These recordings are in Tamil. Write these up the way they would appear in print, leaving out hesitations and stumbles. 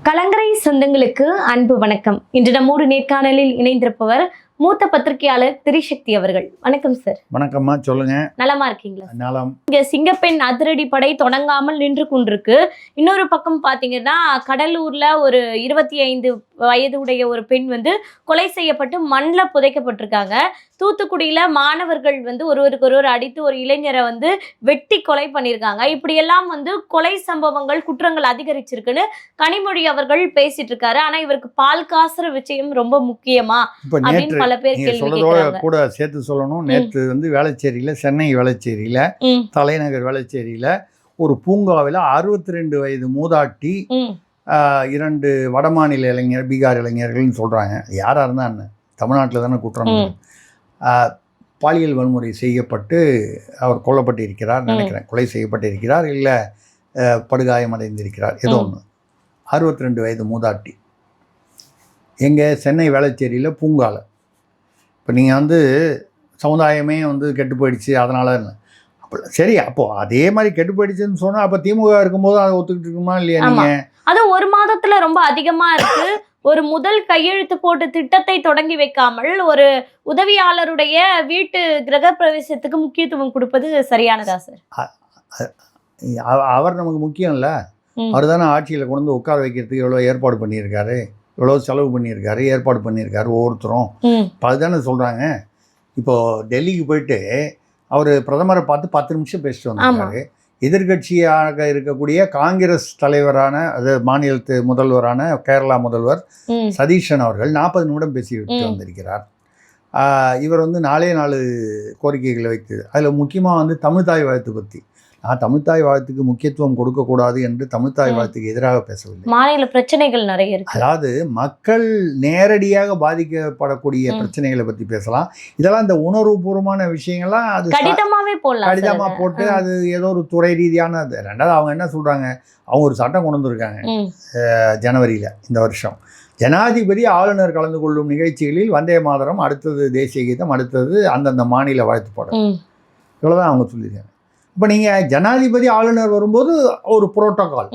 கலங்கரை சொந்தங்களுக்கு அன்பு வணக்கம். இன்று நம்மோடு நேர்காணலில் இணைந்திருப்பவர் மூத்த பத்திரிகையாளர் திரிசக்தி அவர்கள். வணக்கம் சார். வணக்கம்மா, சொல்லுங்க. நலமா இருக்கீங்களா? நலம். இங்க சிங்கப்பெண் அதிரடி படை தொடங்காமல் நின்று கொண்டிருக்கு. இன்னொரு பக்கம் பாத்தீங்கன்னா, கடலூர்ல ஒரு 25 வயது உடைய ஒரு பெண் கொலை செய்யப்பட்டு மண்ணில் புதைக்கப்பட்டிருக்காங்க. தூத்துக்குடியில மாணவர்கள் ஒருவருக்கு ஒருவர் அடித்து ஒரு இளைஞரை வெட்டி கொலை பண்ணியிருக்காங்க. இப்படியெல்லாம் கொலை சம்பவங்கள், குற்றங்கள் அதிகரிச்சிருக்குன்னு கனிமொழி அவர்கள் பேசிட்டு இருக்காரு. ஆனா இவருக்கு பால் காசுற விஷயம் ரொம்ப முக்கியமா அப்படின்னு பல பேர் கேள்வி கேட்கறாங்க. கூட சேர்த்து சொல்லணும், நேற்று வேளச்சேரியில, சென்னை வேளச்சேரியில, தலைநகர் வேளச்சேரியில ஒரு பூங்காவில் 62 வயது மூதாட்டி 2 வடமாநில இளைஞர், பீகார் இளைஞர்கள்னு சொல்கிறாங்க. யாராக இருந்தால் என்ன, தமிழ்நாட்டில் தானே குற்றம். பாலியல் வன்முறை செய்யப்பட்டு அவர் கொல்லப்பட்டு இருக்கிறார் நினைக்கிறேன். கொலை செய்யப்பட்டு இருக்கிறார், இல்லை படுகாயமடைந்திருக்கிறார், ஏதோ ஒன்று. 62 வயது மூதாட்டி எங்கே? சென்னை வேளச்சேரியில் பூங்காவில். இப்போ நீங்கள் சமுதாயமே கெட்டு போயிடுச்சு அதனால என்ன அப்போ சரி, அப்போது அதே மாதிரி கெட்டு போயிடுச்சுன்னு சொன்னால் அப்போ திமுக இருக்கும்போது அதை ஒத்துக்கிட்டு இருக்குமா இல்லையா? நீங்கள் அது ஒரு மாதத்துல ரொம்ப அதிகமா இருக்கு. ஒரு முதல் கையெழுத்து போட்டு திட்டத்தை தொடங்கி வைக்காமல் ஒரு உதவியாளருடைய வீட்டு கிரக பிரவேசத்துக்கு முக்கியத்துவம் கொடுப்பது சரியானதா சார்? அவர் நமக்கு முக்கியம் இல்லை. அவர் தானே ஆட்சியில் கொண்டு உட்கார வைக்கிறதுக்கு எவ்வளோ ஏற்பாடு பண்ணியிருக்காரு, எவ்வளோ செலவு பண்ணியிருக்காரு, ஏற்பாடு பண்ணியிருக்காரு ஒவ்வொருத்தரும். இப்போ அதுதானே சொல்கிறாங்க. இப்போது டெல்லிக்கு போயிட்டு அவர் பிரதமரை பார்த்து 10 நிமிஷம் பேசிட்டு வந்திருக்காரு. எதிர்கட்சியாக இருக்கக்கூடிய காங்கிரஸ் தலைவரான, அது மாநிலத்து முதல்வரான கேரளா முதல்வர் சதீஷன் அவர்கள் 40 நிமிடம் பேசிவிட்டு வந்திருக்கிறார். இவர் 4 கோரிக்கைகளை வைத்தது. அதில் முக்கியமாக தமிழ்தாய் வாழ்த்து பற்றி. நான் தமிழ்தாய் வாழ்த்துக்கு முக்கியத்துவம் கொடுக்கக்கூடாது என்று தமிழ்தாய் வாழ்த்துக்கு எதிராக பேசவில்லை. மாநில பிரச்சனைகள் நிறைய இருக்கு. அதாவது மக்கள் நேரடியாக பாதிக்கப்படக்கூடிய பிரச்சனைகளை பற்றி பேசலாம். இதெல்லாம் இந்த உணர்வுபூர்வமான விஷயங்கள்லாம் அது கடிதமாக போட்டு அது ஏதோ ஒரு துறை ரீதியான. ரெண்டாவது அவங்க என்ன சொல்கிறாங்க, அவங்க ஒரு சட்டம் கொண்டு வந்திருக்காங்க ஜனவரியில் இந்த வருஷம். ஜனாதிபதி ஆளுநர் கலந்து கொள்ளும் நிகழ்ச்சிகளில் வந்தே மாதரம், அடுத்தது தேசிய கீதம், அடுத்தது அந்தந்த மாநில வாழ்த்து பாடல், இவ்வளோதான் அவங்க சொல்லியிருக்காங்க. இப்போ நீங்கள் ஜனாதிபதி ஆளுநர் வரும்போது ஒரு புரோட்டோகால்.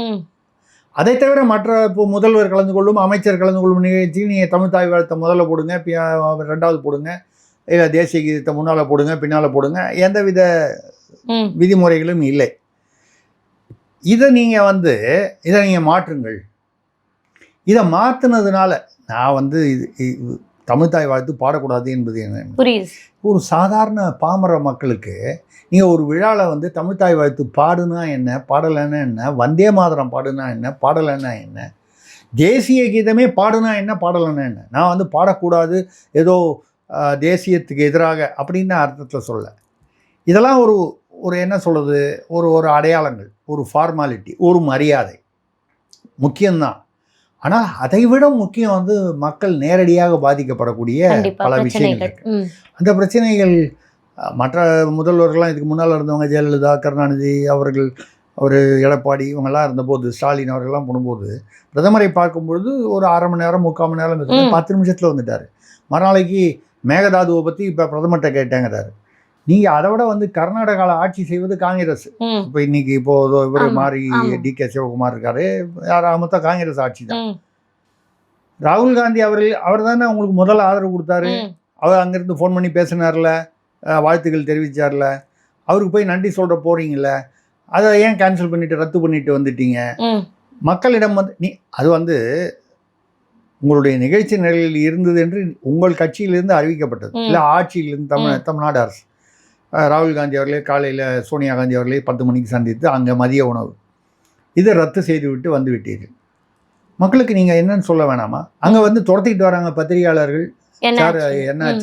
அதை தவிர மற்ற இப்போ முதல்வர் கலந்து கொள்ளும், அமைச்சர் கலந்து கொள்ளும் நிகழ்ச்சி நீங்கள் தமிழ்தாய் வாழ்த்தை முதல்ல போடுங்க, ரெண்டாவது போடுங்க, இல்லை தேசிய கீதத்தை முன்னால் போடுங்க, பின்னால் போடுங்க, எந்தவித விதிமுறைகளும் இல்லை. இதை நீங்கள் மாற்றுங்கள். இதை மாற்றினதுனால நான் தமிழ்தாய் வாழ்த்து பாடக்கூடாது என்பது என்ன? ஒரு சாதாரண பாமர மக்களுக்கு நீங்கள் ஒரு விழாவில் தமிழ்தாய் வாழ்த்து பாடுனா என்ன, பாடலைன்னா என்ன, வந்தே மாதரம் பாடுனா என்ன, பாடலைன்னா என்ன, தேசிய கீதமே பாடுனா என்ன, பாடலைன்னா என்ன. நான் பாடக்கூடாது ஏதோ தேசியத்துக்கு எதிராக அப்படின்னு அர்த்தத்தில் சொல்ல. இதெல்லாம் ஒரு என்ன சொல்கிறது, ஒரு அடையாளங்கள், ஒரு ஃபார்மாலிட்டி, ஒரு மரியாதை முக்கியம்தான். ஆனால் அதை விட முக்கியம் மக்கள் நேரடியாக பாதிக்கப்படக்கூடிய பல விஷயங்கள் இருக்கு. அந்த பிரச்சனைகள் மற்ற முதல்வர்கள்லாம் இதுக்கு முன்னால் இருந்தவங்க, ஜெயலலிதா, கருணாநிதி அவர்கள், அவர் எடப்பாடி, இவங்கெல்லாம் இருந்தபோது, ஸ்டாலின் அவர்கள்லாம் போடும்போது பிரதமரை பார்க்கும்பொழுது ஒரு 1/2 மணி நேரம் 3/4 மணி நேரம் 10 நிமிஷத்தில் வந்துட்டார். மறுநாளைக்கு மேகதாதுவை பற்றி இப்போ பிரதமர்கிட்ட கேட்டேங்கிறாரு. நீங்கள் அதை விட கர்நாடகாவில் ஆட்சி செய்வது காங்கிரஸ். இப்போ இன்னைக்கு இப்போது இவர் மாறி DK சிவகுமார் இருக்காரு, யாராக மொத்தம் காங்கிரஸ் ஆட்சி தான். ராகுல் காந்தி அவர் தானே உங்களுக்கு முதல்ல ஆதரவு கொடுத்தாரு. அவர் அங்கேருந்து ஃபோன் பண்ணி பேசினார்ல, வாழ்த்துக்கள் தெரிவித்தார்ல, அவருக்கு போய் நன்றி சொல்கிற போகிறீங்கள, அதை ஏன் கேன்சல் பண்ணிவிட்டு ரத்து பண்ணிட்டு வந்துட்டீங்க? மக்களிடம் அது உங்களுடைய நிகழ்ச்சி நிலையில் இருந்தது என்று உங்கள் கட்சியிலிருந்து அறிவிக்கப்பட்டது, இல்லை ஆட்சியிலிருந்து தமிழ்நாடு அரசு. ராகுல் காந்தி அவர்களே காலையில் சோனியா காந்தி அவர்களே 10 மணிக்கு சந்தித்து அங்கே மதிய உணவு, இதை ரத்து செய்துவிட்டு வந்து விட்டீர்கள். மக்களுக்கு நீங்கள் என்னன்னு சொல்ல வேணாமா? அங்கே துரத்திக்கிட்டு வராங்க பத்திரிகையாளர்கள். சார்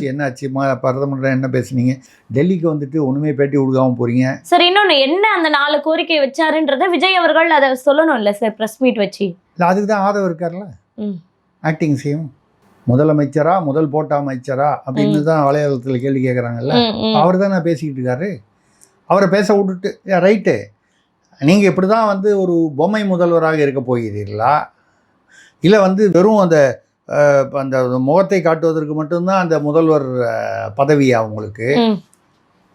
என்னாச்சு பிரதமர் என்ன பேசுனீங்க? டெல்லிக்கு ஒண்ணுமே பேட்டி கொடுக்காம போறீங்க சார். இன்னொன்னு என்ன, அந்த 4 கோரிக்கை வச்சாருன்றத விஜய் அவர்கள் அதை சொல்லணும் இல்லை சார், பிரஸ் மீட் வச்சு. இல்லை, அதுக்கு தான் ஆதரவு இருக்கார்ல, ஆக்டிங் செய்யும். முதலமைச்சரா, முதல் போட்ட அமைச்சரா அப்படின்னு தான் வலைதளத்தில் கேள்வி கேட்குறாங்கல்ல, அவர் தான் பேசிக்கிட்டு இருக்காரு. அவரை பேச விட்டுட்டு ரைட்டு, நீங்கள் இப்படி தான் ஒரு பொம்மை முதல்வராக இருக்க போகிறீர்களா, இல்லை வெறும் அந்த முகத்தை காட்டுவதற்கு மட்டும்தான் அந்த முதல்வர் பதவியா உங்களுக்கு?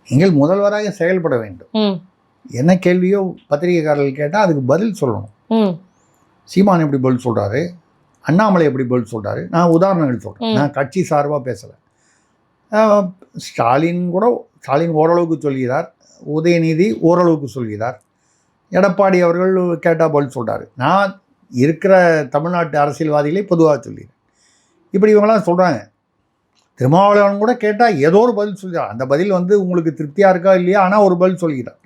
நீங்கள் முதல்வராக செயல்பட வேண்டும். என்ன கேள்வியோ பத்திரிகைக்காரர்கள் கேட்டால் அதுக்கு பதில் சொல்லணும். சீமான் எப்படி பதில் சொல்கிறாரு, அண்ணாமலை எப்படி பதில் சொல்கிறாரு. நான் உதாரணங்கள் சொல்கிறேன், நான் கட்சி சார்பாக பேசலை. ஸ்டாலின் ஓரளவுக்கு சொல்கிறார், உதயநிதி ஓரளவுக்கு சொல்கிறார், எடப்பாடி அவர்கள் கேட்டால் பதில் சொல்கிறாரு. நான் இருக்கிற தமிழ்நாட்டு அரசியல்வாதிகளே பொதுவாக சொல்லிடுறேன். இப்படி இவங்களாம் சொல்கிறாங்க. திருமாவளவன் கூட கேட்டால் ஏதோ ஒரு பதில் சொல்கிறார். அந்த பதில் வந்து உங்களுக்கு திருப்தியாக இருக்கா இல்லையா, ஆனால் ஒரு பதில் சொல்கிறார்.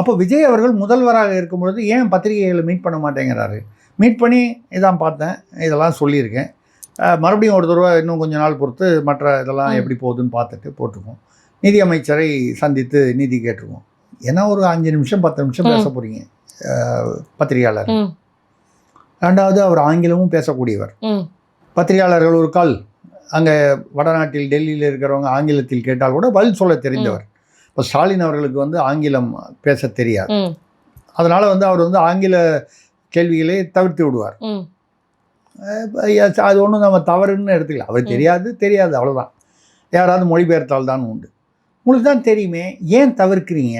அப்போ விஜய் அவர்கள் முதல்வராக இருக்கும்பொழுது ஏன் பத்திரிகைகளை மீட் பண்ண மாட்டேங்கிறாரு? மீட் பண்ணி இதான் பார்த்தேன், இதெல்லாம் சொல்லியிருக்கேன், மறுபடியும் ஒரு தடவை இன்னும் கொஞ்சம் நாள் பொறுத்து மற்ற இதெல்லாம் எப்படி போகுதுன்னு பார்த்துட்டு போட்டுருக்கோம். நிதி அமைச்சரை சந்தித்து நிதி கேட்டிருக்கோம். ஏன்னா ஒரு 5 நிமிஷம் 10 நிமிஷம் பேச போகிறீங்க பத்திரிகையாளர். ரெண்டாவது அவர் ஆங்கிலமும் பேசக்கூடியவர். பத்திரிகையாளர்கள் ஒரு கால் அங்கே வடநாட்டில் டெல்லியில் இருக்கிறவங்க ஆங்கிலத்தில் கேட்டால் கூட பதில் சொல்ல தெரிந்தவர். இப்போ ஸ்டாலின் அவர்களுக்கு வந்து ஆங்கிலம் பேச தெரியாது. அதனால் வந்து அவர் வந்து ஆங்கில கேள்விகளை தவிர்த்து விடுவார். அது ஒன்றும் நம்ம தவறுன்னு எடுத்துக்கலாம். அவர் தெரியாது அவ்வளோதான். யாராவது மொழிபெயர்த்தால் தான் உண்டு. உங்களுக்கு தான் தெரியுமே, ஏன் தவிர்க்கிறீங்க,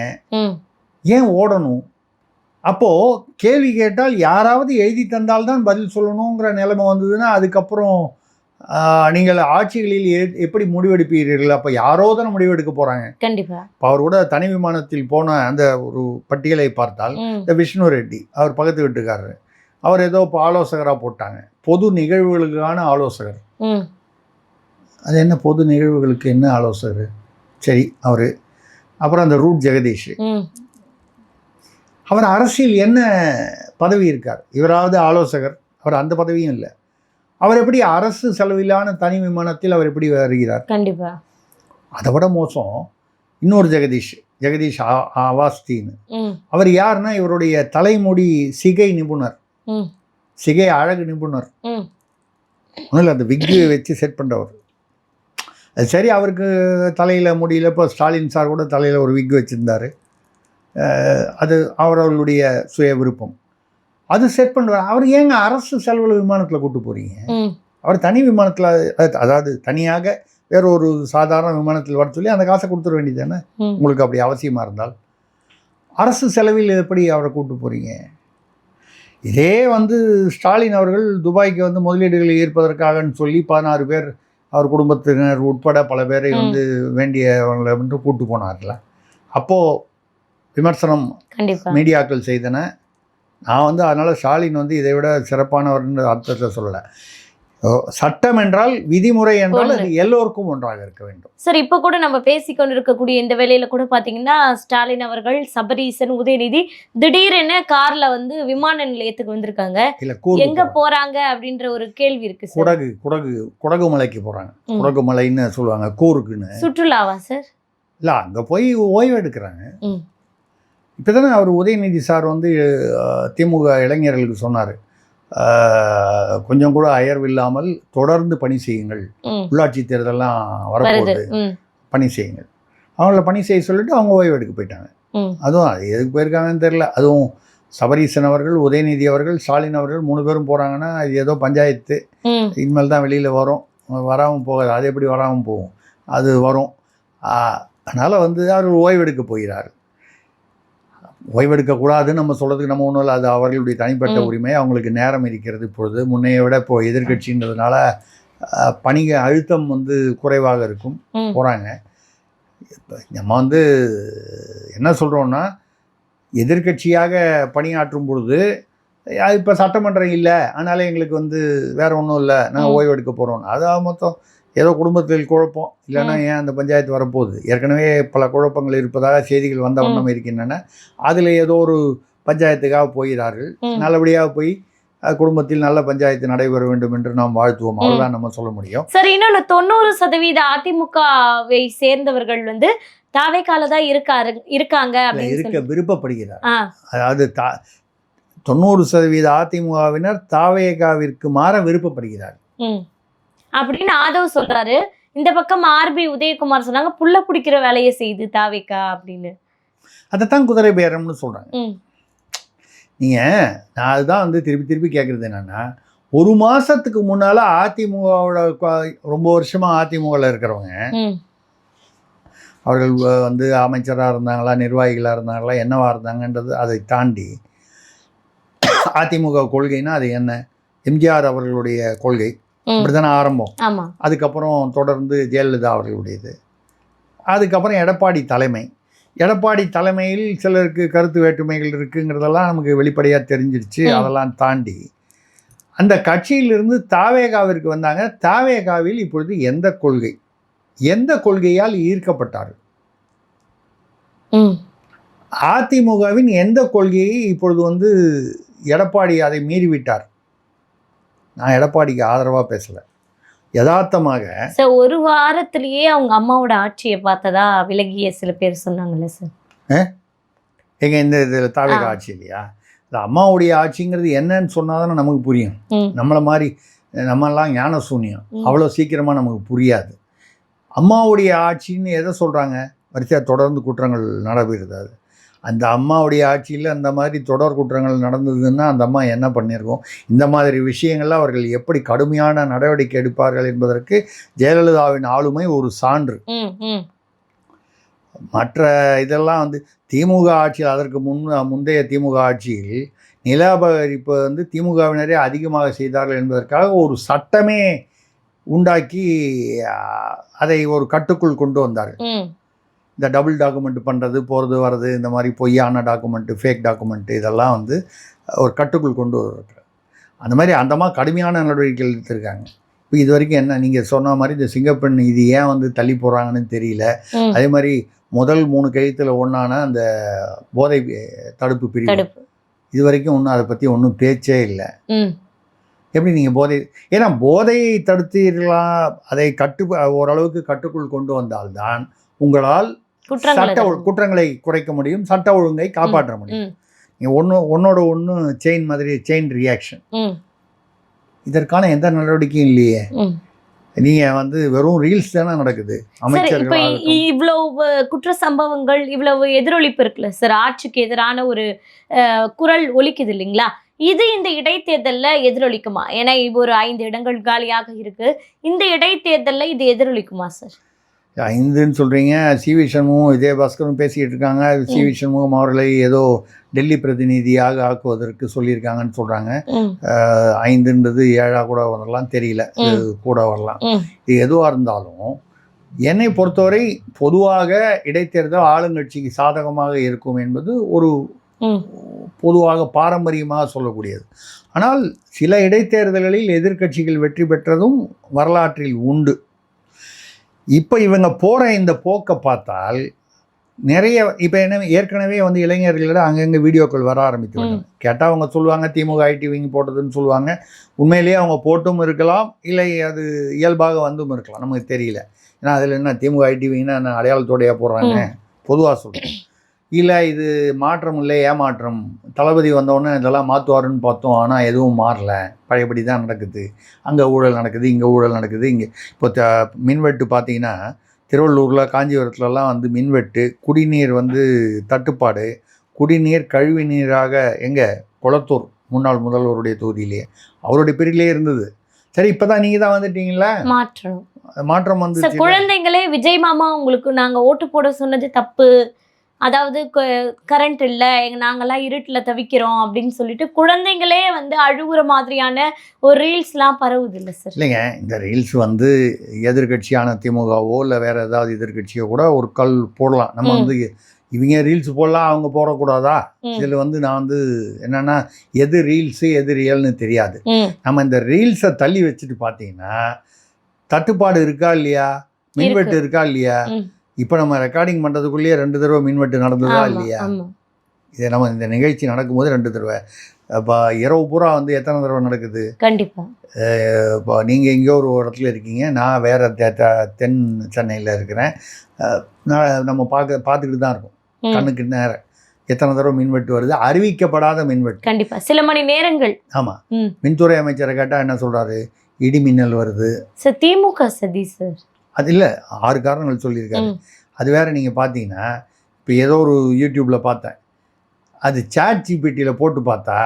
ஏன் ஓடணும்? அப்போது கேள்வி கேட்டால் யாராவது எழுதி தந்தால்தான் பதில் சொல்லணுங்கிற நிலைமை வந்ததுன்னா அதுக்கப்புறம் நீங்கள் ஆட்சிகளில் எப்படி முடிவெடுப்பீர்கள்? அப்போ யாரோ தானே முடிவெடுக்க போகிறாங்க. கண்டிப்பாக. இப்போ அவர் கூட தனி விமானத்தில் போன அந்த ஒரு பட்டியலை பார்த்தால் இந்த விஷ்ணு ரெட்டி அவர் பக்கத்து வீட்டுக்காரர், அவர் ஏதோ இப்போ ஆலோசகராக போட்டாங்க, பொது நிகழ்வுகளுக்கான ஆலோசகர். அது என்ன பொது நிகழ்வுகளுக்கு என்ன ஆலோசகர்? சரி, அவர். அப்புறம் அந்த ரூட் ஜெகதீஷ், அவர் அரசியல் என்ன பதவி இருக்கார்? இவராவது ஆலோசகர், அவர் அந்த பதவியும் இல்லை. அவர் எப்படி அரசு செலவிலான தனி விமானத்தில் அவர் எப்படி வருகிறார்? கண்டிப்பாக. அதை விட மோசம் இன்னொரு ஜெகதீஷ் அவாஸ்தின்னு, அவர் யாருன்னா இவருடைய தலைமுடி சிகை நிபுணர், சிகை அழகு நிபுணர். ஒன்றும் இல்லை, அந்த விக்கு வச்சு செட் பண்ணுறவர். அது சரி, அவருக்கு தலையில் முடியல. இப்போ ஸ்டாலின் சார் கூட தலையில் ஒரு விக் வச்சுருந்தார். அது அவர்களுடைய சுய விருப்பம். அது செட் பண்ணுவார். அவர் ஏங்க அரசு செலவில் விமானத்தில் கூட்டு போகிறீங்க? அவர் தனி விமானத்தில், அதாவது தனியாக வேற ஒரு சாதாரண விமானத்தில் வர சொல்லி அந்த காசை கொடுத்துட வேண்டியது தானே உங்களுக்கு, அப்படி அவசியமாக இருந்தால். அரசு செலவில் எப்படி அவரை கூட்டு போகிறீங்க? இதே வந்து ஸ்டாலின் அவர்கள் துபாய்க்கு வந்து முதலீடுகளை ஈர்ப்பதற்காகன்னு சொல்லி 16 பேர் அவர் குடும்பத்தினர் உட்பட பல பேரை வந்து வேண்டியவங்களை வந்து கூட்டு போனார்ல. அப்போது விமர்சனம் மீடியாக்கள் செய்தன. நான் வந்து அதனால் ஸ்டாலின் வந்து இதை விட சிறப்பானவர்ன்ற அர்த்தத்தை சொல்லலை. சட்டம் என்றால், விதிமுறை என்றால் அது எல்லோருக்கும் ஒன்றாக இருக்க வேண்டும். சார், இப்போ கூட நம்ம பேசிக்கொண்டு இருக்கக்கூடிய இந்த வேலையில கூட பார்த்தீங்கன்னா ஸ்டாலின் அவர்கள், சபரீசன், உதயநிதி திடீரென கார்ல வந்து விமான நிலையத்துக்கு வந்திருக்காங்க. எங்க போறாங்க அப்படின்ற ஒரு கேள்வி இருக்கு. குடகு மலைக்கு போறாங்க. குடகு மலைன்னு சொல்லுவாங்க, கூருக்குன்னு. சுற்றுலாவா சார்? இல்லை, அங்கே போய் ஓய்வு எடுக்கிறாங்க. இப்போ தானே அவர் உதயநிதி சார் வந்து திமுக இளைஞர்களுக்கு சொன்னார், கொஞ்சம் கூட அயர்வில்லாமல் தொடர்ந்து பணி செய்யுங்கள், உள்ளாட்சி தேர்தலாம் வரப்போகுது, பணி செய்யுங்கள். அவங்கள பணி செய்ய சொல்லிட்டு அவங்க ஓய்வு எடுக்க போயிட்டாங்க. அதுவும் அது எதுக்கு போயிருக்காங்கன்னு தெரில. அதுவும் சபரீசன் அவர்கள், உதயநிதி அவர்கள், ஸ்டாலின் அவர்கள் 3 பேரும் போகிறாங்கன்னா அது ஏதோ பஞ்சாயத்து, இனிமேல் தான் வெளியில் வரும், வராமல் போகாது. அது எப்படி வராமல் போகும்? அது வரும். அதனால் வந்து அவர் ஓய்வு எடுக்க போகிறார். ஓய்வெடுக்கக்கூடாதுன்னு நம்ம சொல்கிறதுக்கு நம்ம ஒன்றும் இல்லை, அது அவர்களுடைய தனிப்பட்ட உரிமை. அவங்களுக்கு நேரம் இருக்கிறது. இப்பொழுது முன்னைய விட இப்போ எதிர்கட்சின்றதுனால பணி அழுத்தம் வந்து குறைவாக இருக்கும், போகிறாங்க. இப்போ நம்ம வந்து என்ன சொல்கிறோன்னா, எதிர்கட்சியாக பணியாற்றும் பொழுது இப்போ சட்டமன்றம் இல்லை, அதனால் எங்களுக்கு வந்து வேறு ஒன்றும் இல்லை, நாங்கள் ஓய்வெடுக்க போகிறோம். அது மொத்தம் ஏதோ குடும்பத்தில் குழப்பம், இல்லைன்னா ஏன் அந்த பஞ்சாயத்து வரப்போகுது. ஏற்கனவே பல குழப்பங்கள் இருப்பதாக செய்திகள் வந்த வண்ணம் இருக்கின்றன. அதில் ஏதோ ஒரு பஞ்சாயத்துக்காக போகிறார்கள். நல்லபடியாக போய் குடும்பத்தில் நல்ல பஞ்சாயத்து நடைபெற வேண்டும் என்று நாம் வாழ்த்துவோம். அவ்வளோதான் நம்ம சொல்ல முடியும். சரி, இன்னொன்று 90% அதிமுகவை சேர்ந்தவர்கள் வந்து தாவேக்கால தான் இருக்காங்க, இருக்க விருப்பப்படுகிறார். அதாவது 90% அதிமுகவினர் தாவேகாவிற்கு மாற விருப்பப்படுகிறார் அப்படின்னு ஆதவ் சொல்றாரு. இந்த பக்கம் ஆர்பி உதயகுமார் சொன்னாங்க, புள்ள பிடிக்கிற வேலையை செய்து தாவேக்கா அப்படின்னு. அதைத்தான் குதிரை பேரம்னு சொல்றாங்க. நான் அதுதான் வந்து திருப்பி கேட்குறது என்னன்னா, ஒரு மாசத்துக்கு முன்னால அதிமுகவோட ரொம்ப வருஷமா அதிமுகவில் இருக்கிறவங்க, அவர்கள் வந்து அமைச்சராக இருந்தாங்களா, நிர்வாகிகளாக இருந்தாங்களா, என்னவா இருந்தாங்கன்றது அதை தாண்டி அதிமுக கொள்கைன்னா அது என்ன? எம்ஜிஆர் அவர்களுடைய கொள்கை அப்படித்தானே ஆரம்பம். ஆமா. அதுக்கப்புறம் தொடர்ந்து ஜெயலலிதா அவர்களுடையது. அதுக்கப்புறம் எடப்பாடி தலைமையில் சிலருக்கு கருத்து வேற்றுமைகள் இருக்குங்கிறதெல்லாம் நமக்கு வெளிப்படையாக தெரிஞ்சிருச்சு. அதெல்லாம் தாண்டி அந்த கட்சியிலிருந்து தாவேகாவிற்கு வந்தாங்க. தாவேகாவில் இப்பொழுது எந்த கொள்கையால் ஈர்க்கப்பட்டார்கள்? அதிமுகவின் எந்த கொள்கையை இப்பொழுது எடப்பாடி அதை மீறிவிட்டார்? நான் எடப்பாடிக்கு ஆதரவாக பேசலை, யதார்த்தமாக. சார், ஒரு வாரத்திலேயே அவங்க அம்மாவோட ஆட்சியை பார்த்ததா விலகிய சில பேர் சொன்னாங்கல்ல சார். எங்க இந்த இதில் தாவேகா ஆட்சி இல்லையா? இந்த அம்மாவுடைய ஆட்சிங்கிறது என்னன்னு சொன்னாதானே நமக்கு புரியும். நம்மெல்லாம் ஞான சூன்யம், அவ்வளோ சீக்கிரமாக நமக்கு புரியாது. அம்மாவுடைய ஆட்சின்னு எதை சொல்கிறாங்க? வரிசையாக தொடர்ந்து குற்றங்கள் நடைபெறுது. அந்த அம்மாவுடைய ஆட்சியில் அந்த மாதிரி தொடர் குற்றங்கள் நடந்ததுன்னா அந்த அம்மா என்ன பண்ணியிருக்கோம்? இந்த மாதிரி விஷயங்கள்லாம் அவர்கள் எப்படி கடுமையான நடவடிக்கை எடுப்பார்கள் என்பதற்கு ஜெயலலிதாவின் ஆளுமை ஒரு சான்று. மற்ற இதெல்லாம் திமுக ஆட்சியில், அதற்கு முந்தைய திமுக ஆட்சியில் நில அபகரிப்பு திமுகவினரே அதிகமாக செய்தார்கள் என்பதற்காக ஒரு சட்டமே உண்டாக்கி அதை ஒரு கட்டுக்குள் கொண்டு வந்தார்கள். இந்த டபுள் டாக்குமெண்ட் பண்ணுறது, போகிறது வர்றது, இந்த மாதிரி பொய்யான டாக்குமெண்ட்டு, ஃபேக் டாக்குமெண்ட்டு, இதெல்லாம் ஒரு கட்டுக்குள் கொண்டு வருவாங்க. அந்த மாதிரி கடுமையான நடவடிக்கைகள் எடுத்திருக்காங்க. இப்போ இது வரைக்கும் என்ன நீங்கள் சொன்ன மாதிரி இந்த சிங்கப்பெண் இது ஏன் தள்ளி போகிறாங்கன்னு தெரியல. அதே மாதிரி முதல் 3 கையத்தில் ஒன்றான அந்த போதை தடுப்பு பிரிவு இது வரைக்கும் ஒன்றும் அதை பற்றி ஒன்றும் பேச்சே இல்லை. எப்படி நீங்கள் ஏன்னா போதையை தடுத்தீர்களா, அதை ஓரளவுக்கு கட்டுக்குள் கொண்டு வந்தால்தான் உங்களால் குற்றங்களை குறைக்க முடியும், சட்ட ஒழுங்கை காப்பாற்ற முடியும். ஒன்னோட ஒன்று செயின் ரியாக்ஷன். இதற்கான எந்த நடவடிக்கையும் இல்லையே. நீங்க வெறும் ரீல்ஸ் தானே நடக்குது. அமைச்சர்கள் இவ்வளவு குற்ற சம்பவங்கள், இவ்வளவு எதிரொலிப்பு இருக்குல்ல சார், ஆட்சிக்கு எதிரான ஒரு குரல் ஒலிக்குது இல்லைங்களா? இது இந்த இடைத்தேர்தல்ல எதிரொலிக்குமா? ஏன்னா ஒரு 5 இடங்கள் காலியாக இருக்கு. இந்த இடைத்தேர்தல்ல இது எதிரொலிக்குமா சார்? 5ன்னு சொல்கிறீங்க. சிவி சண்முகம், விஜயபாஸ்கரும் பேசிக்கிட்டு இருக்காங்க. சிவி சண்முகம் அவர்களை ஏதோ டெல்லி பிரதிநிதியாக ஆக்குவதற்கு சொல்லியிருக்காங்கன்னு சொல்கிறாங்க. 5ன்றது 7 கூட வரலாம், தெரியல, கூட வரலாம். இது எதுவாக இருந்தாலும் என்னை பொறுத்தவரை பொதுவாக இடைத்தேர்தல் ஆளுங்கட்சிக்கு சாதகமாக இருக்கும் என்பது ஒரு பொதுவாக பாரம்பரியமாக சொல்லக்கூடியது. ஆனால் சில இடைத்தேர்தல்களில் எதிர்க்கட்சிகள் வெற்றி பெற்றதும் வரலாற்றில் உண்டு. இப்போ இவங்க போகிற இந்த போக்கை பார்த்தால் நிறைய இப்போ ஏற்கனவே இளைஞர்களிடம் அங்கங்கே வீடியோக்கள் வர ஆரம்பித்து கேட்டால் அவங்க சொல்லுவாங்க திமுக ஐடிவிங்க போட்டதுன்னு சொல்லுவாங்க. உண்மையிலேயே அவங்க போட்டும் இருக்கலாம், இல்லை அது இயல்பாக இருக்கலாம், நமக்கு தெரியல. ஏன்னா அதில் என்ன திமுக ஐடிவிங்கன்னா என்ன அடையாளத்தோடையாக போடுறாங்க, பொதுவாக சொல்கிறேன். இல்லை இது மாற்றம் இல்லை, ஏமாற்றம், தளபதி வந்தோடனே இதெல்லாம் மாற்றுவாருன்னு பார்த்தோம், ஆனால் எதுவும் மாறல, பழையபடி தான் நடக்குது. அங்கே ஊழல் நடக்குது, இங்கே ஊழல் நடக்குது. இங்கே இப்போ மின்வெட்டு பார்த்தீங்கன்னா திருவள்ளூரில், காஞ்சிபுரத்துலலாம் மின்வெட்டு, குடிநீர் தட்டுப்பாடு, குடிநீர் கழிவு நீராக எங்கே கொளத்தூர் முன்னாள் முதல்வருடைய தொகுதியிலேயே அவருடைய பிரிவிலே இருந்தது. சரி, இப்போ தான் நீங்கள் தான் வந்துட்டீங்களா, மாற்றம் வந்து குழந்தைங்களே விஜய் மாமா உங்களுக்கு நாங்கள் ஓட்டு போட சொன்னது தப்பு, அதாவது கரண்ட் இல்லை, நாங்கள்லாம் இருட்டில் தவிக்கிறோம் அப்படின்னு சொல்லிட்டு குழந்தைங்களே அழுகுற மாதிரியான ஒரு ரீல்ஸ்லாம் பரவுது இல்லை சார்? இல்லைங்க, இந்த ரீல்ஸ் எதிர்கட்சியான திமுகவோ இல்லை வேறு ஏதாவது எதிர்கட்சியோ கூட ஒரு கல் போடலாம். நம்ம இவங்க ரீல்ஸ் போடலாம், அவங்க போடக்கூடாதா? இதில் நான் என்னென்னா எது ரீல்ஸு எது ரியல்னு தெரியாது. நம்ம இந்த ரீல்ஸை தள்ளி வச்சுட்டு பார்த்தீங்கன்னா தட்டுப்பாடு இருக்கா இல்லையா, மின்வெட்டு இருக்கா இல்லையா? இப்போ நம்ம ரெக்கார்டிங் பண்ணுறதுக்குள்ளேயே 2 தடவை மின்வெட்டு நடந்ததா இல்லையா? இதை நம்ம இந்த நிகழ்ச்சி நடக்கும்போது 2 தடவை. இப்போ இரவு பூரா எத்தனை தடவை நடக்குது? கண்டிப்பாக. இப்போ நீங்கள் எங்கேயோ ஒரு இடத்துல இருக்கீங்க, நான் வேறு தென் சென்னையில் இருக்கிறேன். நம்ம பார்த்துக்கிட்டு தான் இருக்கோம், கண்ணுக்கு நேரம் எத்தனை தடவை மின்வெட்டு வருது, அறிவிக்கப்படாத மின்வெட்டு. கண்டிப்பாக சில மணி நேரங்கள். ஆமாம், மின்துறை அமைச்சரை கேட்டால் என்ன சொல்கிறாரு? இடி மின்னல் வருது. சார் திமுக சதி சார், அது இல்லை, 6 காரணங்கள் சொல்லியிருக்காரு. அது வேறு. நீங்கள் பார்த்தீங்கன்னா இப்போ ஏதோ ஒரு யூடியூப்பில் பார்த்தேன், அது சாட் ஜிபிடியில் போட்டு பார்த்தா,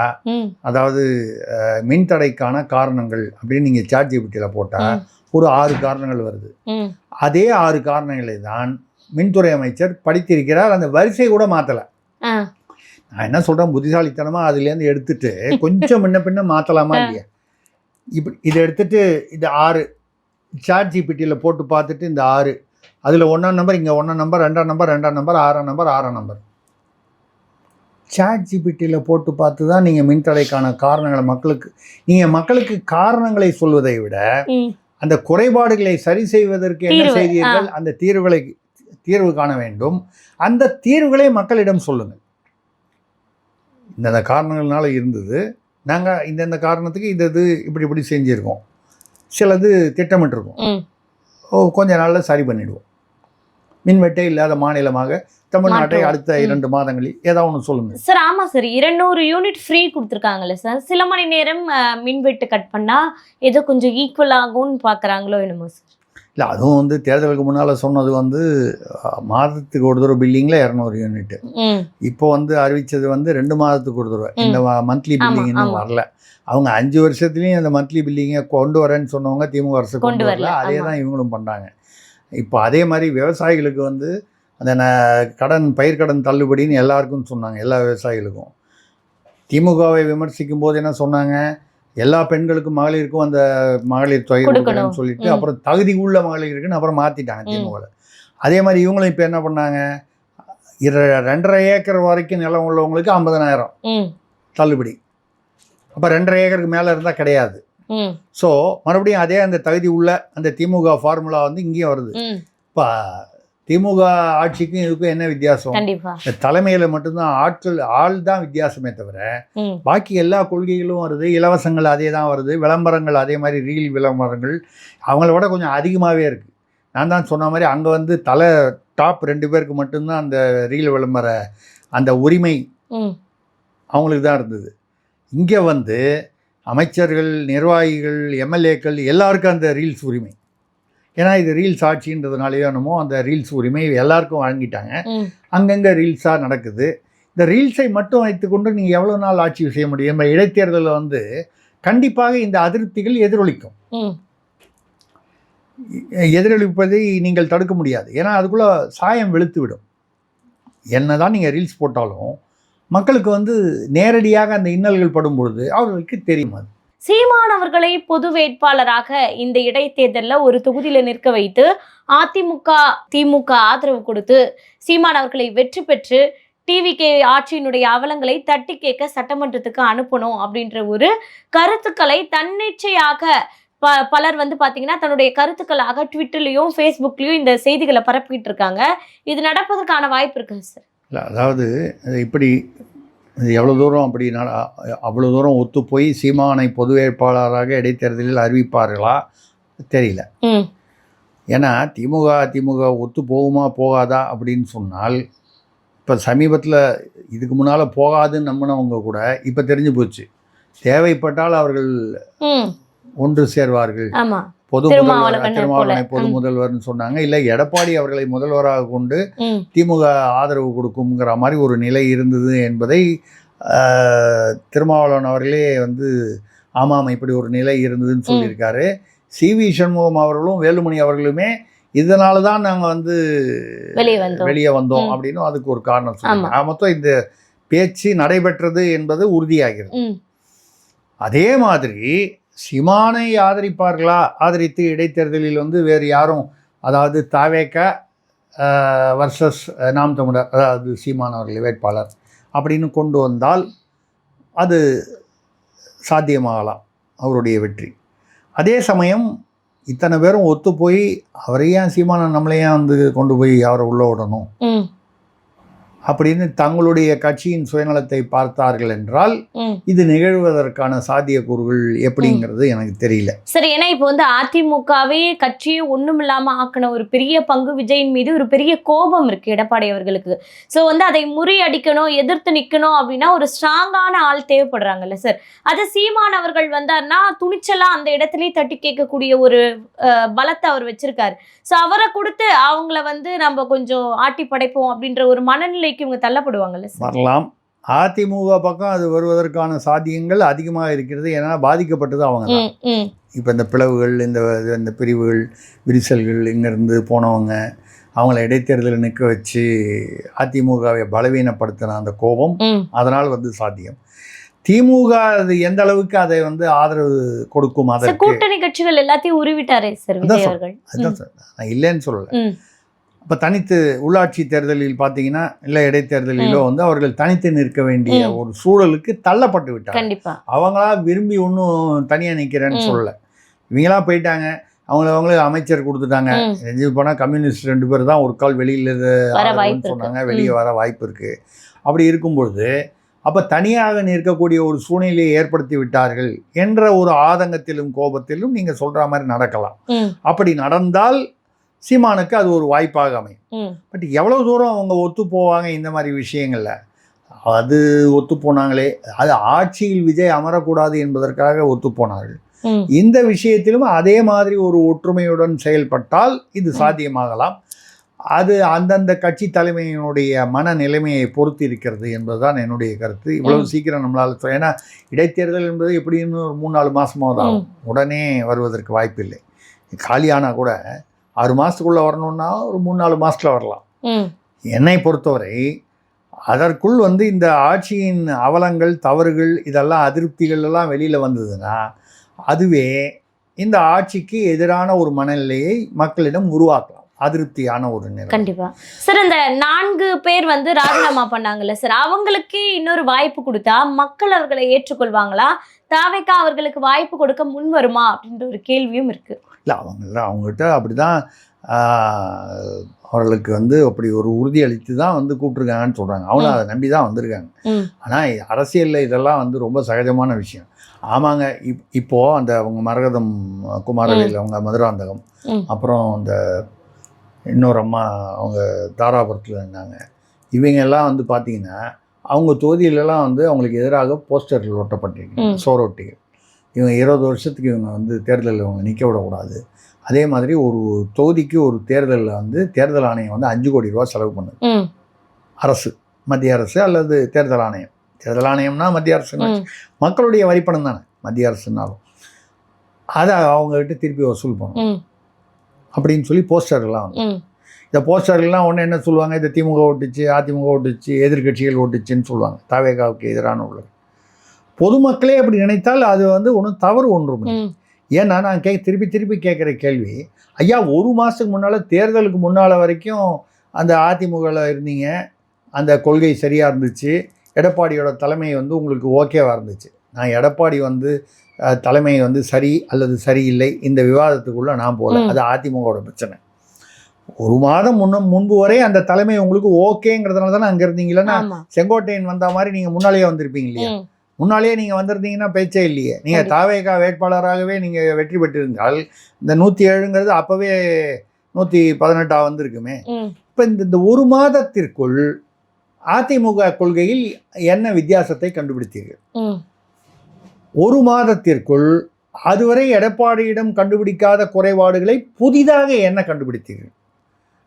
அதாவது மின்தடைக்கான காரணங்கள் அப்படின்னு நீங்கள் சாட் ஜிபிடியில் போட்டால் ஒரு 6 காரணங்கள் வருது. அதே 6 காரணங்களை தான் மின்துறை அமைச்சர் படித்திருக்கிறார். அந்த வரிசை கூட மாற்றலை. நான் என்ன சொல்கிறேன், புத்திசாலித்தனமாக அதுலேருந்து எடுத்துட்டு கொஞ்சம் முன்ன பின்ன மாற்றலாமா இல்லையா? இப்படி இதை எடுத்துட்டு இது 6 ChatGPTயில் போட்டு பார்த்துட்டு இந்த 6 அதில் 1ஆம் நம்பர், இங்கே 1ஆம் நம்பர், 2ஆம் நம்பர், 2ஆம் நம்பர், 6ஆம் நம்பர், 6ஆம் நம்பர். ChatGPTயில் போட்டு பார்த்து தான் நீங்கள் மின்தடைக்கான காரணங்களை மக்களுக்கு காரணங்களை சொல்வதை விட அந்த குறைபாடுகளை சரி செய்வதற்கு என்ன செய்தீர்கள், அந்த தீர்வு காண வேண்டும். அந்த தீர்வுகளை மக்களிடம் சொல்லுங்கள். இந்த காரணங்கள்னால இருந்தது, நாங்கள் இந்த காரணத்துக்கு இது இப்படி செஞ்சுருக்கோம், சிலது திட்டமிட்டிருக்கோம், கொஞ்ச நாளில் சரி பண்ணிடுவோம். மின்வெட்டே இல்லாத மாநிலமாக தமிழ்நாட்டை அடுத்த 2 மாதங்களில் ஏதாவது ஒன்று சொல்லுங்கள் சார். ஆமாம் சார், 200 யூனிட் ஃப்ரீ கொடுத்துருக்காங்கல்ல சார். சில மணி நேரம் மின்வெட்டு கட் பண்ணால் ஏதோ கொஞ்சம் ஈக்குவல் ஆகும்னு பார்க்குறாங்களோ என்னமோ சார். இல்லை, அதுவும் தேர்தலுக்கு முன்னால் சொன்னது மாதத்துக்கு ஒரு தடவை பில்லிங்கில் 200 யூனிட்டு. இப்போ அறிவித்தது 2 மாதத்துக்கு ஒரு தடவை. இந்த மந்த்லி பில்லிங் இன்னும் வரல. அவங்க 5 வருஷத்துலேயும் அந்த மந்த்லி பில்லிங்கை கொண்டு வரேன்னு சொன்னவங்க திமுக அரசு கொண்டு வரல. அதே தான் இவங்களும் பண்ணுறாங்க. இப்போ அதே மாதிரி விவசாயிகளுக்கு அந்த பயிர்க்கடன் தள்ளுபடின்னு எல்லாருக்கும் சொன்னாங்க, எல்லா விவசாயிகளுக்கும். திமுகவை விமர்சிக்கும் போது என்ன சொன்னாங்க, எல்லா பெண்களுக்கும் மகளிருக்கும் அந்த மகளிர் தொகை கொடுக்கணும்னு சொல்லிட்டு அப்புறம் தகுதி உள்ள மகளிருக்குன்னு அப்புறம் மாற்றிட்டாங்க திமுகவில். அதே மாதிரி இவங்களும் இப்போ என்ன பண்ணாங்க, 2.5 ஏக்கர் வரைக்கும் நிலம் உள்ளவங்களுக்கு 50,000 தள்ளுபடி. அப்போ 2.5 ஏக்கருக்கு மேலே இருந்தால் கிடையாது. ஸோ மறுபடியும் அதே அந்த தகுதி உள்ள அந்த திமுக ஃபார்முலா இங்கேயும் வருது. இப்போ திமுக ஆட்சிக்கும் இதுக்கும் என்ன வித்தியாசம்? தலைமையில் மட்டும்தான் ஆள் தான் வித்தியாசமே தவிர பாக்கி எல்லா கொள்கைகளும் வருது. இலவசங்கள் அதே தான் வருது, விளம்பரங்கள் அதே மாதிரி ரீல் விளம்பரங்கள் அவங்கள விட கொஞ்சம் அதிகமாகவே இருக்குது. நான் தான் சொன்ன மாதிரி அங்கே டாப் 2 பேருக்கு மட்டும்தான் அந்த ரீல் விளம்பர அந்த உரிமை அவங்களுக்கு தான் இருந்தது. இங்கே அமைச்சர்கள், நிர்வாகிகள், எம்எல்ஏக்கள் எல்லாருக்கும் அந்த ரீல்ஸ் உரிமை. ஏன்னா இது ரீல்ஸ் ஆட்சின்றதுனாலேயோ என்னமோ அந்த ரீல்ஸ் உரிமை எல்லாருக்கும் வழங்கிட்டாங்க. அங்கங்கே ரீல்ஸாக நடக்குது. இந்த ரீல்ஸை மட்டும் வைத்துக்கொண்டு நீங்கள் எவ்வளோ நாள் ஆட்சி செய்ய முடியும்? இடைத்தேர்தலில் கண்டிப்பாக இந்த அதிருப்திகள் எதிரொலிக்கும். எதிரொலிப்பதை நீங்கள் தடுக்க முடியாது. ஏன்னா அதுக்குள்ளே சாயம் வெளுத்து விடும். என்ன தான் நீங்கள் ரீல்ஸ் போட்டாலும் மக்களுக்கு நேரடியாக அந்த இன்னல்கள் படும் பொழுது அவர்களுக்கு தெரியும். அது சீமான் அவர்களை பொது வேட்பாளராக இந்த இடைத்தேர்தலில் ஒரு தொகுதியில் நிற்க வைத்து திமுக ஆதரவு கொடுத்து சீமான் அவர்களை வெற்றி பெற்று டிவிகே ஆட்சியினுடைய அவலங்களை தட்டி கேட்க சட்டமன்றத்துக்கு அனுப்பணும் அப்படின்ற ஒரு கருத்துக்களை தன்னிச்சையாக பலர் பாத்தீங்கன்னா தன்னுடைய கருத்துக்களாக ட்விட்டர்லயும் ஃபேஸ்புக்லயும் இந்த செய்திகளை பரப்பிட்டு இருக்காங்க. இது நடப்பதற்கான வாய்ப்பு இருக்கு சார்? இல்லை, அதாவது இப்படி எவ்வளோ தூரம் அவ்வளோ தூரம் ஒத்து போய் சீமானை பொது வேட்பாளராக இடைத்தேர்தலில் அறிவிப்பார்களா தெரியல. ஏன்னா திமுக ஒத்து போகுமா போகாதா அப்படின்னு சொன்னால், இப்போ சமீபத்தில் இதுக்கு முன்னால் போகாதுன்னு நம்பினவங்க கூட இப்போ தெரிஞ்சு போச்சு. தேவைப்பட்டால் அவர்கள் ஒன்று சேர்வார்கள். திருமாவளவனை பொது முதல்வர்னு சொன்னாங்க. இல்லை, எடப்பாடி அவர்களை முதல்வராக கொண்டு திமுக ஆதரவு கொடுக்குங்கிற மாதிரி ஒரு நிலை இருந்தது என்பதை திருமாவளவன் அவர்களே ஆமாம் இப்படி ஒரு நிலை இருந்ததுன்னு சொல்லியிருக்காரு. CV சண்முகம் அவர்களும் வேலுமணி அவர்களுமே இதனால தான் நாங்கள் வெளியே வந்தோம் அப்படின்னு அதுக்கு ஒரு காரணம் சொல்லுவாங்க. மொத்தம் இந்த பேச்சு நடைபெற்றது என்பது உறுதியாகிறது. அதே மாதிரி சீமானை ஆதரித்து இடைத்தேர்தலில் வேறு யாரும், அதாவது தாவேக வர்சஸ் நாம் தமிழர், அதாவது சீமான் அவர்கள் வேட்பாளர் அப்படின்னு கொண்டு வந்தால் அது சாத்தியமாகலாம் அவருடைய வெற்றி. அதே சமயம் இத்தனை பேரும் ஒத்து போய் அவரையும் சீமான நம்மளையும் கொண்டு போய் அவரை உள்ள விடணும் அப்படின்னு தங்களுடைய கட்சியின் சுயநலத்தை பார்த்தார்கள் என்றால் இது நிகழ்வதற்கான சாத்தியக்கூறுகள் எப்படிங்கிறது எனக்கு தெரியல. சரி, ஏன்னா இப்போ அதிமுகவே கட்சியை ஒண்ணும் இல்லாம ஆக்கின ஒரு பெரிய பங்கு விஜயின் மீது ஒரு பெரிய கோபம் இருக்கு எடப்பாடி அவர்களுக்கு. ஸோ அதை முறியடிக்கணும், எதிர்த்து நிற்கணும் அப்படின்னா ஒரு ஸ்ட்ராங்கான ஆள் தேவைப்படுறாங்கல்ல சார். அது சீமான் அவர்கள் வந்தார்னா துணிச்சலா அந்த இடத்துலயே தட்டி கேட்கக்கூடிய ஒரு பலத்தை அவர் வச்சிருக்காரு. ஸோ அவரை கொடுத்து அவங்கள நம்ம கொஞ்சம் ஆட்டி படைப்போம் அப்படின்ற ஒரு மனநிலை இவங்க தள்ளப்படுவாங்கல்ல சார்? வரலாம். அதிமுக பக்கம் அது வருவதற்கான சாத்தியங்கள் அதிகமாக இருக்கிறது. ஏன்னா பாதிக்கப்பட்டது அவங்க தான். இப்போ இந்த பிளவுகள், இந்த பிரிவுகள், விரிசல்கள், இங்கேருந்து போனவங்க, அவங்கள இடைத்தேர்தலில் நிற்க வச்சு அதிமுகவை பலவீனப்படுத்தின அந்த கோபம் அதனால் வந்து சாத்தியம். திமுக அது எந்த அளவுக்கு அதை வந்து ஆதரவு கொடுக்கும், அதற்கு கூட்டணி கட்சிகள் எல்லாத்தையும் உருவிட்டாரே சார் விஜய் அவர்கள். அதுதான் சார், நான் இல்லைன்னு சொல்லலை. இப்போ தனித்து உள்ளாட்சி தேர்தலில் பார்த்தீங்கன்னா இல்லை இடைத்தேர்தலிலோ வந்து அவர்கள் தனித்து நிற்க வேண்டிய ஒரு சூழலுக்கு தள்ளப்பட்டு விட்டாங்க. கண்டிப்பா அவங்களா விரும்பி ஒன்றும் தனியாக நிற்கிறேன்னு சொல்லலை. இவங்களா போயிட்டாங்க, அவங்களுக்கு அமைச்சர் கொடுத்துட்டாங்க. எஞ்சி போனால் கம்யூனிஸ்ட் 2 பேர் தான் ஒரு கால் வெளியில் சொன்னாங்க, வெளியே வர வாய்ப்பு இருக்குது. அப்படி இருக்கும்பொழுது அப்போ தனியாக நிற்கக்கூடிய ஒரு சூழ்நிலையை ஏற்படுத்தி விட்டார்கள் என்ற ஒரு ஆதங்கத்திலும் கோபத்திலும் நீங்கள் சொல்கிற மாதிரி நடக்கலாம். அப்படி நடந்தால் சீமானுக்கு அது ஒரு வாய்ப்பாக அமையும். பட் எவ்வளோ தூரம் அவங்க ஒத்து போவாங்க இந்த மாதிரி விஷயங்களில், அது ஒத்து போனாங்களே, அது ஆட்சியில் விஜய் அமரக்கூடாது என்பதற்காக ஒத்து போனார்கள். இந்த விஷயத்திலும் அதே மாதிரி ஒரு ஒற்றுமையுடன் செயல்பட்டால் இது சாத்தியமாகலாம். அது அந்தந்த கட்சி தலைமையினுடைய மனநிலைமையை பொறுத்து இருக்கிறது என்பதுதான் என்னுடைய கருத்து. இவ்வளவு சீக்கிரம் நம்மளால் ஏன்னா இடைத்தேர்தல் என்பது எப்படின்னு ஒரு 3-4 மாதமாக தான் உடனே வருவதற்கு வாய்ப்பில்லை. காலியானால் கூட 6 மாதத்துக்குள்ளே வரணுன்னா ஒரு 3-4 மாதத்தில் வரலாம். என்னை பொறுத்தவரை அதற்குள் வந்து இந்த ஆட்சியின் அவலங்கள், தவறுகள், இதெல்லாம் அதிருப்திகள் எல்லாம் வெளியில் வந்ததுன்னா அதுவே இந்த ஆட்சிக்கு எதிரான ஒரு மனநிலையை மக்களிடம் உருவாக்கலாம், அதிருப்தியான ஒரு நிலை. கண்டிப்பா சார். இந்த 4 பேர் வந்து ராஜினாமா பண்ணாங்கல்ல சார், அவங்களுக்கு இன்னொரு வாய்ப்பு கொடுத்தா மக்கள் அவர்களை ஏற்றுக்கொள்வாங்களா? தாவேக்கா அவர்களுக்கு வாய்ப்பு கொடுக்க முன் வருமா அப்படின்ற ஒரு கேள்வியும் இருக்கு. இல்லை, அவங்ககிட்ட அப்படிதான் அவர்களுக்கு வந்து அப்படி ஒரு உறுதி அளித்து தான் வந்து கூப்பிட்டுருக்காங்கன்னு சொல்கிறாங்க. அவங்களும் அதை நம்பி தான் வந்திருக்காங்க. ஆனால் அரசியலில் இதெல்லாம் வந்து ரொம்ப சகஜமான விஷயம். ஆமாங்க, இப்போது அந்த அவங்க மரகதம் குமாரவேல், அவங்க மதுராந்தகம், அப்புறம் அந்த இன்னொரு அம்மா அவங்க தாராபுரத்தில் இருந்தாங்க. இவங்க எல்லாம் வந்து பார்த்திங்கன்னா அவங்க தொகுதியிலலாம் வந்து அவங்களுக்கு எதிராக போஸ்டர்கள் ஒட்டப்பட்டிருக்கு, சோரோட்டிகள். இவங்க 20 வருஷத்துக்கு இவங்க வந்து தேர்தலில் இவங்க நிற்க விடக்கூடாது. அதே மாதிரி ஒரு தொகுதிக்கு ஒரு தேர்தலில் வந்து தேர்தல் ஆணையம் வந்து 5 கோடி ரூபா செலவு பண்ணுது. அரசு, மத்திய அரசு அல்லது தேர்தல் ஆணையம். தேர்தல் ஆணையம்னா மத்திய அரசுன்னு, மக்களுடைய வரிப்பணம் தானே மத்திய அரசுனாலும், அதை அவங்ககிட்ட திருப்பி வசூல் பண்ணணும் அப்படின்னு சொல்லி போஸ்டர்லாம் வந்து. இந்த போஸ்டர்லாம் ஒன்று என்ன சொல்லுவாங்க, இந்த திமுக ஓட்டுச்சு, அதிமுக ஓட்டுச்சு, எதிர்கட்சிகள் ஓட்டுச்சுன்னு சொல்லுவாங்க. தாவேகாவுக்கு எதிரான உள்ளது. பொதுமக்களே அப்படி நினைத்தால் அது வந்து ஒன்றும் தவறு ஒன்றும். ஏன்னா நான் திருப்பி கேட்குற கேள்வி, ஐயா 1 மாதத்துக்கு முன்னால் தேர்தலுக்கு முன்னால் வரைக்கும் அந்த அதிமுகவில் இருந்தீங்க, அந்த கொள்கை சரியாக இருந்துச்சு, எடப்பாடியோட தலைமை வந்து உங்களுக்கு ஓகேவாக இருந்துச்சு. நான் எடப்பாடி வந்து தலைமை வந்து சரி அல்லது சரியில்லை இந்த விவாதத்துக்குள்ளே நான் போகல, அது அதிமுகவோட பிரச்சனை. 1 மாதம் முன்பு வரை அந்த தலைமை உங்களுக்கு ஓகேங்கிறதுனால தானே அங்கே இருந்தீங்களா? செங்கோட்டையன் வந்த மாதிரி நீங்கள் முன்னாலேயே வந்திருப்பீங்க இல்லையா? முன்னாலேயே நீங்கள் வந்திருந்தீங்கன்னா பேச்சே இல்லையே. நீங்கள் தாவேகா வேட்பாளராகவே நீங்கள் வெற்றி பெற்றிருந்தால் இந்த 107ங்கிறது அப்போவே 118 வந்திருக்குமே. இப்போ இந்த 1 மாதத்திற்குள் அதிமுக கொள்கையில் என்ன வித்தியாசத்தை கண்டுபிடித்தீர்கள்? 1 மாதத்திற்குள் அதுவரை எடப்பாடியிடம் கண்டுபிடிக்காத குறைபாடுகளை புதிதாக என்ன கண்டுபிடித்தீர்கள்?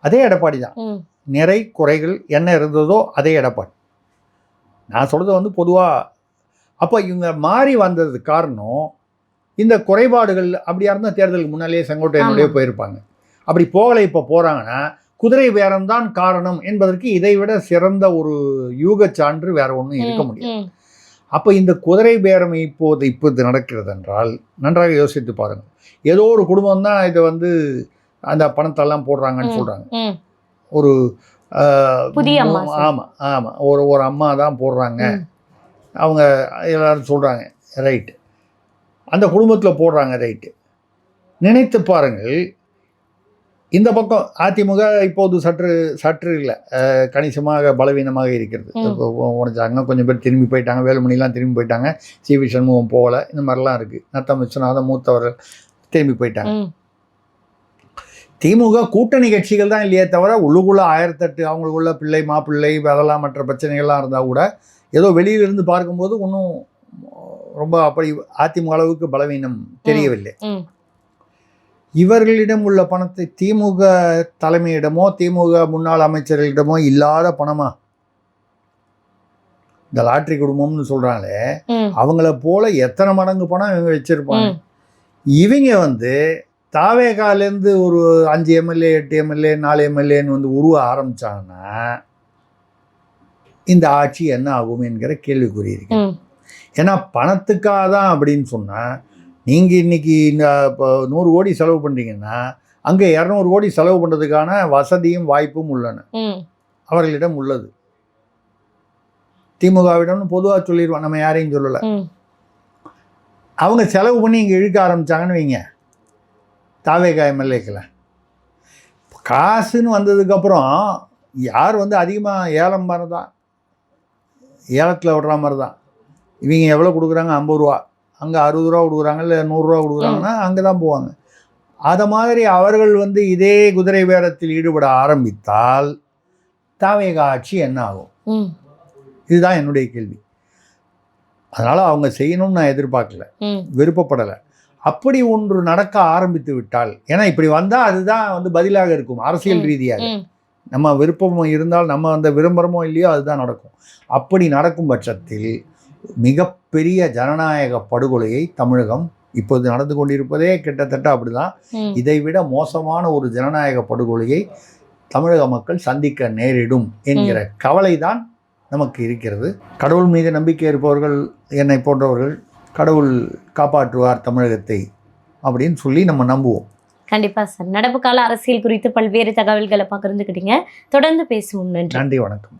அதே எடப்பாடி தான். நிறை குறைகள் என்ன இருந்ததோ அதே எடப்பாடி. நான் சொல்கிறது வந்து பொதுவாக. அப்போ இவங்க மாறி வந்தது காரணம் இந்த குறைபாடுகள். அப்படியா இருந்தால் தேர்தலுக்கு முன்னாலேயே செங்கோட்டையனுடைய போயிருப்பாங்க. அப்படி போகலை, இப்போ போகிறாங்கன்னா குதிரை பேரம்தான் காரணம் என்பதற்கு இதைவிட சிறந்த ஒரு யூக சான்று வேற ஒன்றும் இருக்க முடியாது. அப்போ இந்த குதிரை பேரம் இப்போது நடக்கிறது என்றால் நன்றாக யோசித்து பாருங்கள். ஏதோ ஒரு குடும்பம் தான் இதை வந்து அந்த பணத்தெல்லாம் போடுறாங்கன்னு சொல்கிறாங்க. ஒரு ஆமாம் ஒரு அம்மா தான் போடுறாங்க, அவங்க எல்லாரும் சொல்கிறாங்க, ரைட்டு, அந்த குடும்பத்தில் போடுறாங்க, ரைட்டு. நினைத்து பாருங்கள், இந்த பக்கம் அதிமுக இப்போது சற்று இல்லை, கணிசமாக பலவீனமாக இருக்கிறது. உடச்சாங்க, கொஞ்சம் பேர் திரும்பி போயிட்டாங்க, வேலுமணிலாம் திரும்பி போயிட்டாங்க, சிவி சண்முகம் போகலை, இந்த மாதிரிலாம் இருக்குது. நத்தம் விஸ்வநாதன் மூத்தவர்கள் திரும்பி போயிட்டாங்க. திமுக கூட்டணி கட்சிகள் தான் இல்லையே தவிர உள்ளுக்குள்ளே 1008 அவங்களுக்குள்ள பிள்ளை மாப்பிள்ளை அதெல்லாம் மற்ற பிரச்சனைகள்லாம் இருந்தால் கூட ஏதோ வெளியிலிருந்து பார்க்கும்போது ஒன்றும் ரொம்ப அப்படி அதிமுக அளவுக்கு பலவீனம் தெரியவில்லை. இவர்களிடம் உள்ள பணத்தை திமுக தலைமையிடமோ திமுக முன்னாள் அமைச்சர்களிடமோ இல்லாத பணமா? இந்த லாட்ரி குடும்பம்னு சொல்கிறாங்களே, அவங்கள போல எத்தனை மடங்கு பணம் இவங்க வச்சுருப்பாங்க. இவங்க வந்து தாவேகாலேருந்து ஒரு 5 எம்எல்ஏ 8 எம்எல்ஏ 4 எம்எல்ஏன்னு வந்து உருவ ஆரம்பிச்சாங்கன்னா இந்த ஆட்சி என்ன ஆகும் என்கிற கேள்விக்குறி இருக்கு. ஏன்னா பணத்துக்காக தான் அப்படின்னு சொன்னால் நீங்கள் இன்னைக்கு இப்போ 100 கோடி செலவு பண்ணுறீங்கன்னா அங்கே 200 கோடி செலவு பண்ணுறதுக்கான வசதியும் வாய்ப்பும் உள்ளன, அவர்களிடம் உள்ளது. திமுகவிடம்னு பொதுவாக சொல்லிடுவோம், நம்ம யாரையும் சொல்லலை. அவங்க செலவு பண்ணி இங்கே இழுக்க ஆரம்பித்தாங்கன்னு வைங்க, தாவேகா எம்எல்ஏக்களை காசுன்னு வந்ததுக்கப்புறம் யார் வந்து அதிகமாக ஏலம் மாதிரி தான், ஏலத்தில் விடுற மாதிரி தான். இவங்க எவ்வளோ கொடுக்குறாங்க, 50 ரூபா, அங்கே 60 ரூபா கொடுக்குறாங்க, இல்லை 100 ரூபா கொடுக்குறாங்கன்னா அங்கே தான் போவாங்க. அதை மாதிரி அவர்கள் வந்து இதே குதிரை பேரத்தில் ஈடுபட ஆரம்பித்தால் தாவேகா ஆட்சி என்ன ஆகும்? இதுதான் என்னுடைய கேள்வி. அதனால் அவங்க செய்யணும்னு நான் எதிர்பார்க்கல, விருப்பப்படலை. அப்படி ஒன்று நடக்க ஆரம்பித்து விட்டால், ஏன்னா இப்படி வந்தால் அதுதான் வந்து பதிலாக இருக்கும் அரசியல் ரீதியாக. நம்ம விருப்பம் இருந்தால் நம்ம அந்த விரும்புகிறோமோ இல்லையோ அதுதான் நடக்கும். அப்படி நடக்கும் பட்சத்தில் மிகப்பெரிய ஜனநாயக படுகொலையை தமிழகம் இப்போது நடந்து கொண்டிருப்பதே கிட்டத்தட்ட அப்படிதான். இதைவிட மோசமான ஒரு ஜனநாயக படுகொலையை தமிழக மக்கள் சந்திக்க நேரிடும் என்கிற கவலை தான் நமக்கு இருக்கிறது. கடவுள் மீது நம்பிக்கை இருப்பவர்கள், என்னை போன்றவர்கள், கடவுள் காப்பாற்றுவார் தமிழகத்தை அப்படின்னு சொல்லி நம்ம நம்புவோம். கண்டிப்பாக சார். நடப்பு கால அரசியல் குறித்து பல்வேறு தகவல்களை பகிர்ந்துக்கிட்டீங்க. தொடர்ந்து பேசுவோம். நன்றி. நன்றி, வணக்கம்.